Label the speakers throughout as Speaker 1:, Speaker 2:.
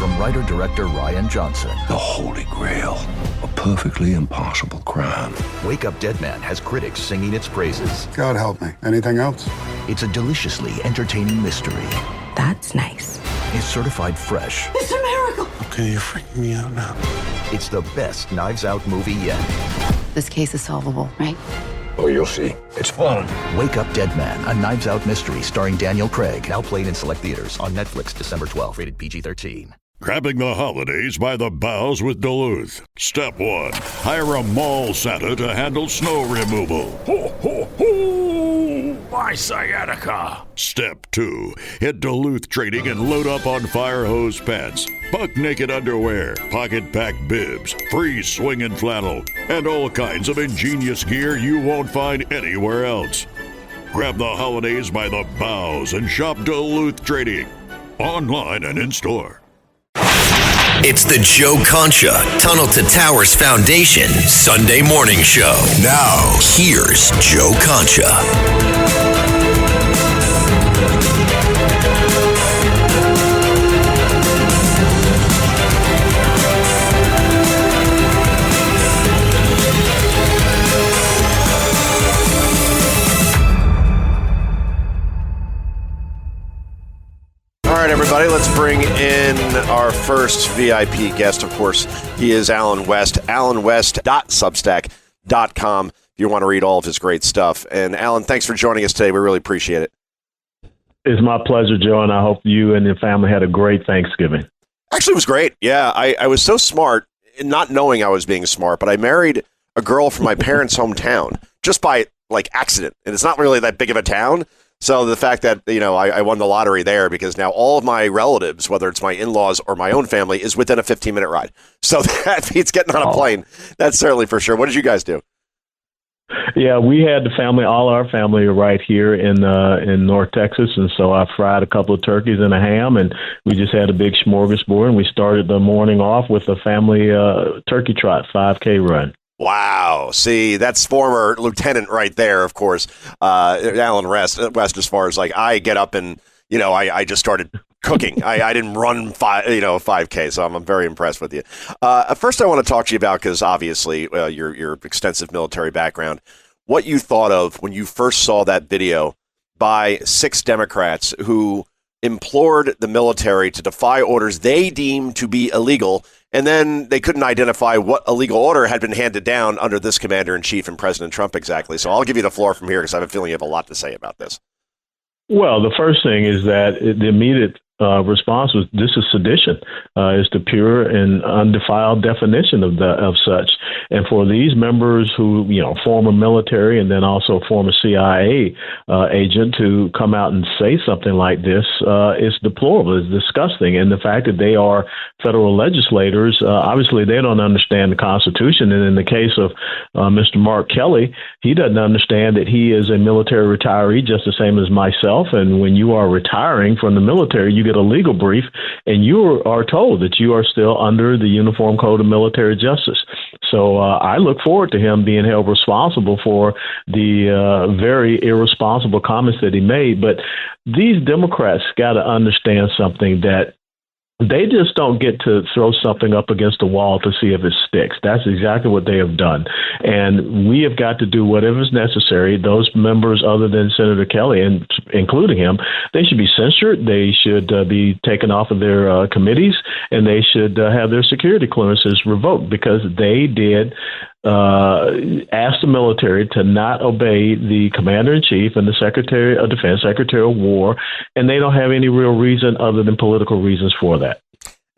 Speaker 1: from writer-director Rian Johnson.
Speaker 2: The Holy Grail. A perfectly impossible crime.
Speaker 1: Wake Up Dead Man has critics singing its praises.
Speaker 3: God help me. Anything else?
Speaker 1: It's a deliciously entertaining mystery.
Speaker 4: That's nice.
Speaker 1: It's certified fresh.
Speaker 4: It's a miracle.
Speaker 3: Okay, you're freaking me out now.
Speaker 1: It's the best Knives Out movie yet.
Speaker 4: This case is solvable, right?
Speaker 2: Oh, you'll see. It's fun.
Speaker 1: Wake Up Dead Man, a Knives Out mystery starring Daniel Craig. Now playing in select theaters on Netflix December 12th, rated PG-13.
Speaker 5: Grabbing the holidays by the boughs with Duluth. Step 1. Hire a mall Santa to handle snow removal.
Speaker 6: Ho, ho, ho! My sciatica!
Speaker 5: Step 2. Hit Duluth Trading and load up on fire hose pants, buck naked underwear, pocket pack bibs, free swinging flannel, and all kinds of ingenious gear you won't find anywhere else. Grab the holidays by the boughs and shop Duluth Trading. Online and in store.
Speaker 7: It's the Joe Concha Tunnel to Towers Foundation Sunday morning show. Now, here's Joe Concha.
Speaker 8: All right, everybody, let's bring in our first VIP guest. Of course, he is Alan West, alanwest.substack.com, if you want to read all of his great stuff. And, Alan, thanks for joining us today. We really appreciate it.
Speaker 9: It's my pleasure, Joe, and I hope you and your family had a great Thanksgiving.
Speaker 8: Actually, it was great. Yeah, I was so smart, not knowing I was being smart, but I married a girl from my parents' hometown just by, accident. And it's not really that big of a town. So the fact that, I won the lottery there because now all of my relatives, whether it's my in-laws or my own family, is within a 15-minute ride. So that means getting on a plane. That's certainly for sure. What did you guys do?
Speaker 9: Yeah, we had the family, all our family right here in North Texas. And so I fried a couple of turkeys and a ham, and we just had a big smorgasbord. And we started the morning off with a family turkey trot 5K run.
Speaker 8: Wow. See, that's former lieutenant right there, of course, Alan West, as far as I get up and, I just started cooking. I didn't run 5K, so I'm very impressed with you. First, I want to talk to you about, because obviously your extensive military background, what you thought of when you first saw that video by 6 Democrats who implored the military to defy orders they deemed to be illegal, and then they couldn't identify what illegal order had been handed down under this commander-in-chief and President Trump exactly. So I'll give you the floor from here because I have a feeling you have a lot to say about this.
Speaker 9: Well, the first thing is that the immediate response was, this is sedition. It's the pure and undefiled definition of such. And for these members who, former military and then also former CIA agent to come out and say something like this is deplorable. It's disgusting. And the fact that they are federal legislators, obviously they don't understand the Constitution. And in the case of Mr. Mark Kelly, he doesn't understand that he is a military retiree just the same as myself. And when you are retiring from the military, you get a legal brief and you are told that you are still under the Uniform Code of Military Justice. So I look forward to him being held responsible for the very irresponsible comments that he made. But these Democrats got to understand something, that they just don't get to throw something up against the wall to see if it sticks. That's exactly what they have done. And we have got to do whatever is necessary. Those members, other than Senator Kelly, and including him, they should be censured. They should be taken off of their committees, and they should have their security clearances revoked because they did ask the military to not obey the commander-in-chief and the Secretary of Defense, Secretary of War, and they don't have any real reason other than political reasons for that.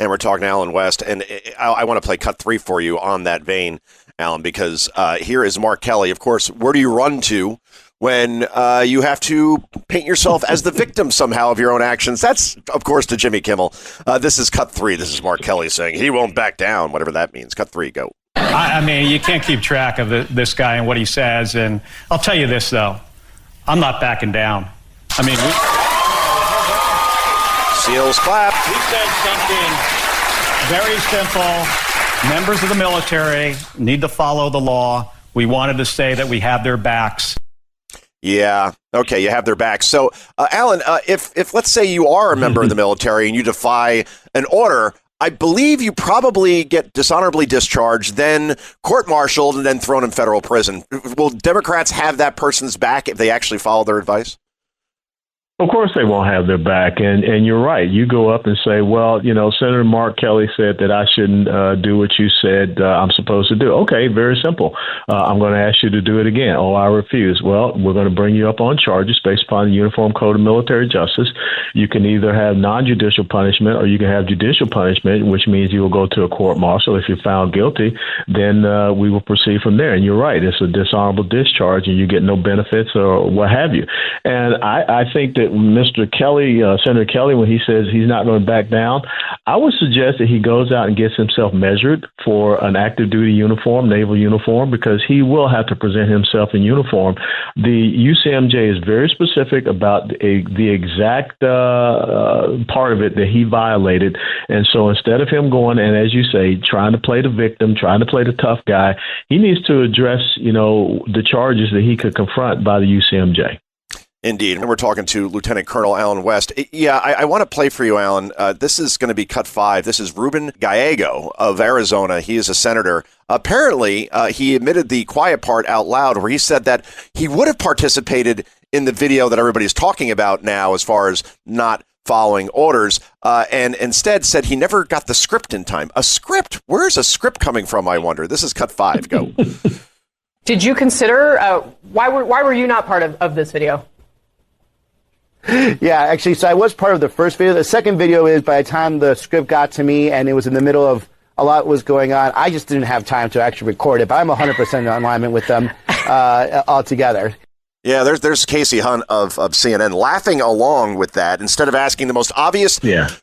Speaker 8: And we're talking to Alan West, and I want to play cut 3 for you on that vein, Alan, because here is Mark Kelly. Of course, where do you run to when you have to paint yourself as the victim somehow of your own actions? That's, of course, to Jimmy Kimmel. This is cut 3. This is Mark Kelly saying he won't back down, whatever that means. Cut 3, go.
Speaker 10: I mean, you can't keep track of this guy and what he says. And I'll tell you this, though. I'm not backing down. I mean,
Speaker 8: Seals clap.
Speaker 10: We said something very simple. Members of the military need to follow the law. We wanted to say that we have their backs.
Speaker 8: Yeah. Okay. You have their backs. So, Alan, if let's say you are a member of the military and you defy an order, I believe you probably get dishonorably discharged, then court-martialed, and then thrown in federal prison. Will Democrats have that person's back if they actually follow their advice?
Speaker 9: Of course they won't have their back. And you're right. You go up and say, well, Senator Mark Kelly said that I shouldn't do what you said I'm supposed to do. Okay, very simple. I'm going to ask you to do it again. Oh, I refuse. Well, we're going to bring you up on charges based upon the Uniform Code of Military Justice. You can either have non-judicial punishment or you can have judicial punishment, which means you will go to a court-martial. If you're found guilty, then we will proceed from there. And you're right. It's a dishonorable discharge and you get no benefits or what have you. And I think that Mr. Kelly, Senator Kelly, when he says he's not going to back down, I would suggest that he goes out and gets himself measured for an active duty uniform, naval uniform, because he will have to present himself in uniform. The UCMJ is very specific about the exact part of it that he violated. And so instead of him going and, as you say, trying to play the victim, trying to play the tough guy, he needs to address, the charges that he could confront by the UCMJ.
Speaker 8: Indeed. And we're talking to Lieutenant Colonel Alan West. Yeah, I want to play for you, Alan. This is going to be cut 5. This is Ruben Gallego of Arizona. He is a senator. Apparently, he admitted the quiet part out loud where he said that he would have participated in the video that everybody's talking about now as far as not following orders, and instead said he never got the script in time. A script? Where's a script coming from, I wonder? This is cut 5. Go.
Speaker 11: Did you consider, why were you not part of this video?
Speaker 12: Yeah, actually, so I was part of the first video. The second video is by the time the script got to me and it was in the middle of a lot was going on, I just didn't have time to actually record it, but I'm 100% in alignment with them altogether.
Speaker 8: Yeah, there's Casey Hunt of CNN laughing along with that instead of asking the most obvious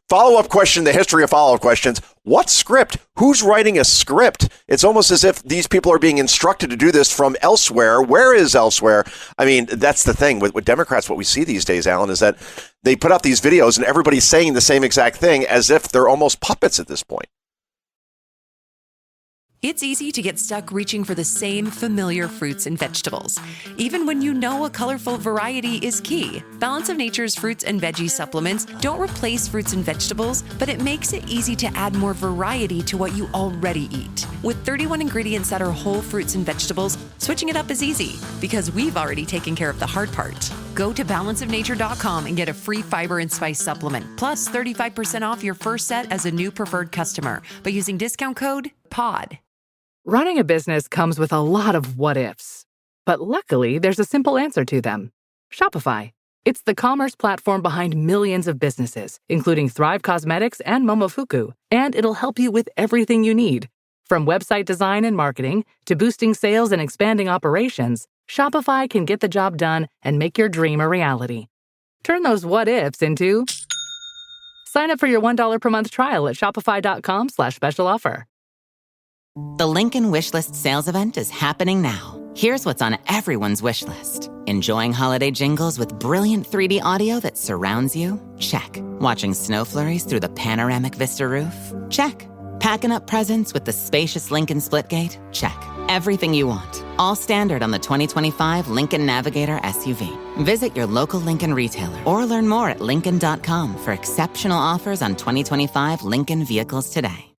Speaker 8: follow-up question, the history of follow-up questions. What script? Who's writing a script? It's almost as if these people are being instructed to do this from elsewhere. Where is elsewhere? I mean, that's the thing with Democrats. What we see these days, Alan, is that they put out these videos and everybody's saying the same exact thing as if they're almost puppets at this point.
Speaker 13: It's easy to get stuck reaching for the same familiar fruits and vegetables, even when you know a colorful variety is key. Balance of Nature's fruits and veggie supplements don't replace fruits and vegetables, but it makes it easy to add more variety to what you already eat. With 31 ingredients that are whole fruits and vegetables, switching it up is easy because we've already taken care of the hard part. Go to balanceofnature.com and get a free fiber and spice supplement, plus 35% off your first set as a new preferred customer by using discount code POD.
Speaker 14: Running a business comes with a lot of what-ifs. But luckily, there's a simple answer to them. Shopify. It's the commerce platform behind millions of businesses, including Thrive Cosmetics and Momofuku. And it'll help you with everything you need. From website design and marketing to boosting sales and expanding operations, Shopify can get the job done and make your dream a reality. Turn those what-ifs into... Sign up for your $1 per month trial at shopify.com/special offer.
Speaker 15: The Lincoln Wishlist sales event is happening now. Here's what's on everyone's wish list. Enjoying holiday jingles with brilliant 3D audio that surrounds you? Check. Watching snow flurries through the panoramic Vista roof? Check. Packing up presents with the spacious Lincoln Splitgate? Check. Everything you want. All standard on the 2025 Lincoln Navigator SUV. Visit your local Lincoln retailer or learn more at Lincoln.com for exceptional offers on 2025 Lincoln vehicles today.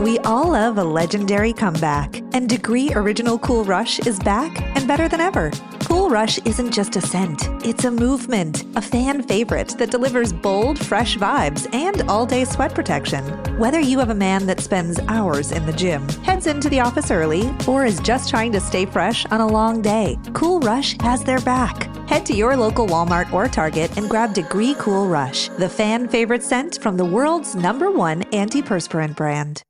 Speaker 16: We all love a legendary comeback, and Degree Original Cool Rush is back and better than ever. Cool Rush isn't just a scent, it's a movement, a fan favorite that delivers bold, fresh vibes and all-day sweat protection. Whether you have a man that spends hours in the gym, heads into the office early, or is just trying to stay fresh on a long day, Cool Rush has their back. Head to your local Walmart or Target and grab Degree Cool Rush, the fan favorite scent from the world's #1 antiperspirant brand.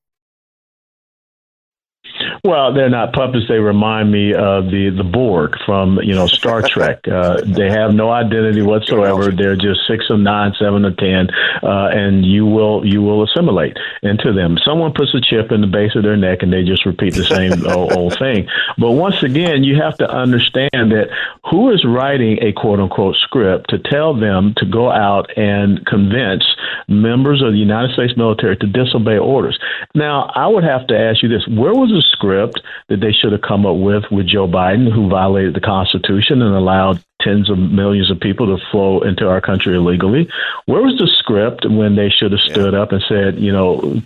Speaker 9: Well, they're not puppets. They remind me of the Borg from, Star Trek. They have no identity whatsoever. They're just 6 of 9, 7 of 10, and you will assimilate into them. Someone puts a chip in the base of their neck, and they just repeat the same old thing. But once again, you have to understand that who is writing a quote-unquote script to tell them to go out and convince members of the United States military to disobey orders. Now, I would have to ask you this. Where was the script that they should have come up with Joe Biden, who violated the Constitution and allowed tens of millions of people to flow into our country illegally. Where was the script when they should have stood up and said,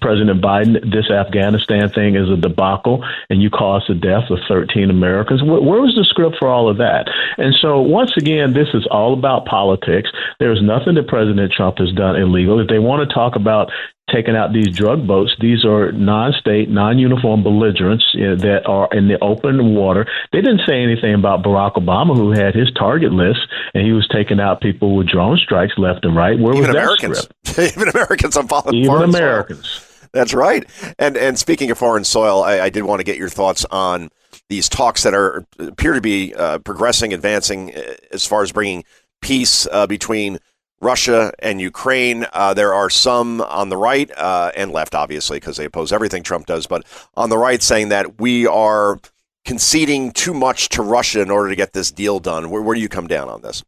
Speaker 9: President Biden, this Afghanistan thing is a debacle and you caused the death of 13 Americans? Where was the script for all of that? And so once again, this is all about politics. There's nothing that President Trump has done illegal. If they want to talk about taking out these drug boats, these are non-state, non-uniform belligerents that are in the open water. They didn't say anything about Barack Obama, who had his target list, and he was taking out people with drone strikes left and right. Where was that script?
Speaker 8: Even Americans on foreign
Speaker 9: Americans.
Speaker 8: soil. That's right. And speaking of foreign soil, I did want to get your thoughts on these talks that appear to be progressing, advancing as far as bringing peace between Russia and Ukraine. There are some on the right and left, obviously, because they oppose everything Trump does, but on the right saying that we are conceding too much to Russia in order to get this deal done. Where do you come down on this?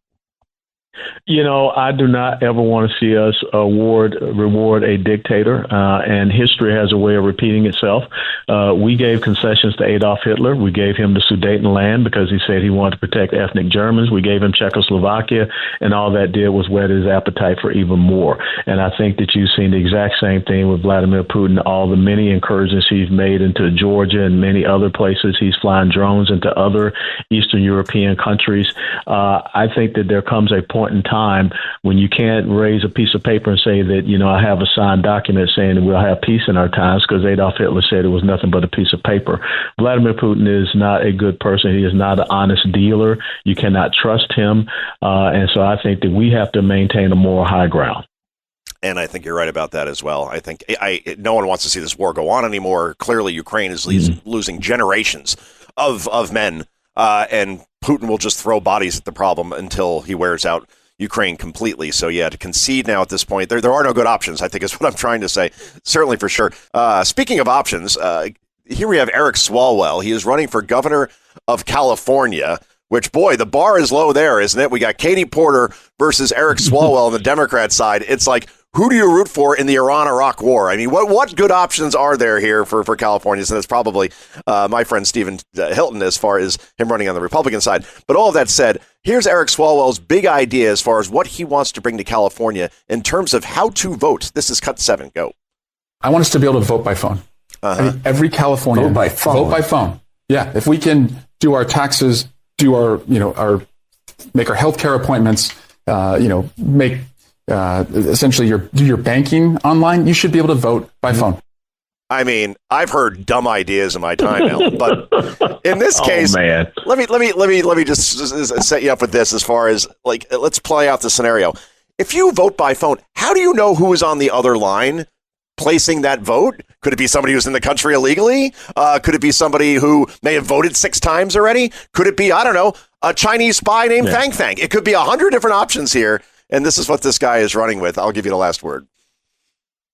Speaker 9: I do not ever want to see us reward a dictator, and history has a way of repeating itself. We gave concessions to Adolf Hitler. We gave him the Sudetenland because he said he wanted to protect ethnic Germans. We gave him Czechoslovakia, and all that did was whet his appetite for even more. And I think that you've seen the exact same thing with Vladimir Putin, all the many incursions he's made into Georgia and many other places. He's flying drones into other Eastern European countries. I think that there comes a point in time when you can't raise a piece of paper and say that, I have a signed document saying that we'll have peace in our times, because Adolf Hitler said it was nothing but a piece of paper. Vladimir Putin is not a good person. He is not an honest dealer. You cannot trust him. And so I think that we have to maintain a moral high ground.
Speaker 8: And I think you're right about that as well. I think no one wants to see this war go on anymore. Clearly, Ukraine is losing generations of men, and Putin will just throw bodies at the problem until he wears out Ukraine completely. So, to concede now at this point, there are no good options, I think is what I'm trying to say, certainly for sure. Speaking of options, here we have Eric Swalwell. He is running for governor of California, which, boy, the bar is low there, isn't it? We got Katie Porter versus Eric Swalwell on the Democrat side. It's like, who do you root for in the Iran-Iraq war? I mean, what good options are there here for Californians? And that's probably my friend Stephen Hilton as far as him running on the Republican side. But all of that said, here's Eric Swalwell's big idea as far as what he wants to bring to California in terms of how to vote. This is Cut 7. Go.
Speaker 17: I want us to be able to vote by phone. I mean, every Californian.
Speaker 2: Vote by phone.
Speaker 17: Vote by phone. Yeah. If we can do our taxes, do our make our healthcare appointments, make essentially do your banking online, you should be able to vote by phone.
Speaker 8: I mean, I've heard dumb ideas in my time, Alan, but in this case,
Speaker 9: man.
Speaker 8: let me just set you up with this as far as let's play out the scenario. If you vote by phone, how do you know who is on the other line placing that vote? Could it be somebody who's in the country illegally? Could it be somebody who may have voted 6 times already? Could it be, I don't know, a Chinese spy named Fang Fang? It could be 100 different options here. And this is what this guy is running with. I'll give you the last word.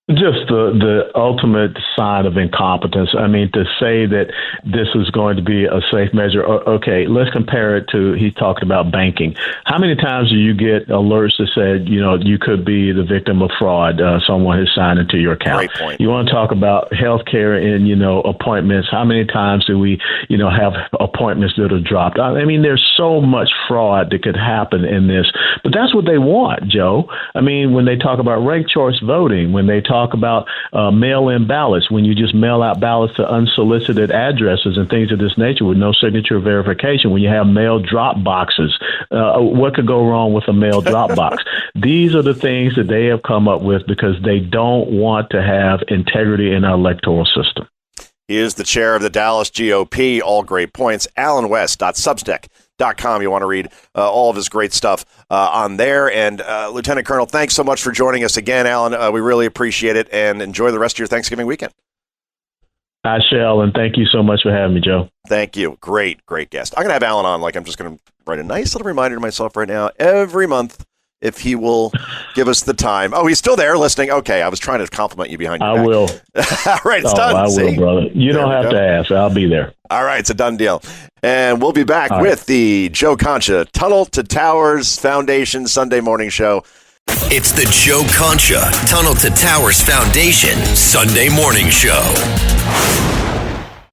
Speaker 9: Just the ultimate sign of incompetence. I mean, to say that this is going to be a safe measure. Okay, let's compare it to, he's talking about banking. How many times do you get alerts that said, you could be the victim of fraud, someone has signed into your account?
Speaker 8: Great point.
Speaker 9: You want to talk about healthcare and, appointments. How many times do we, have appointments that are dropped? I mean, there's so much fraud that could happen in this, but that's what they want, Joe. I mean, when they talk about ranked choice voting, when they talk about mail-in ballots, when you just mail out ballots to unsolicited addresses and things of this nature with no signature verification, when you have mail drop boxes, what could go wrong with a mail drop box? These are the things that they have come up with because they don't want to have integrity in our electoral system.
Speaker 8: He is the chair of the Dallas GOP. All great points. AlanWest.substack.com. You want to read all of his great stuff on there. And Lieutenant Colonel, thanks so much for joining us again, Alan. We really appreciate it, and enjoy the rest of your Thanksgiving weekend.
Speaker 9: I shall, and thank you so much for having me, Joe.
Speaker 8: Thank you. Great guest. I'm going to have Alan on. I'm just going to write a nice little reminder to myself right now every month if he will give us the time. Oh, he's still there listening. Okay, I was trying to compliment you behind your back.
Speaker 9: I will.
Speaker 8: All right, it's done.
Speaker 9: I will, brother. You don't have to ask. I'll be there.
Speaker 8: All right, it's a done deal. And we'll be back with the Joe Concha Tunnel to Towers Foundation Sunday morning show.
Speaker 7: It's the Joe Concha Tunnel to Towers Foundation Sunday morning show.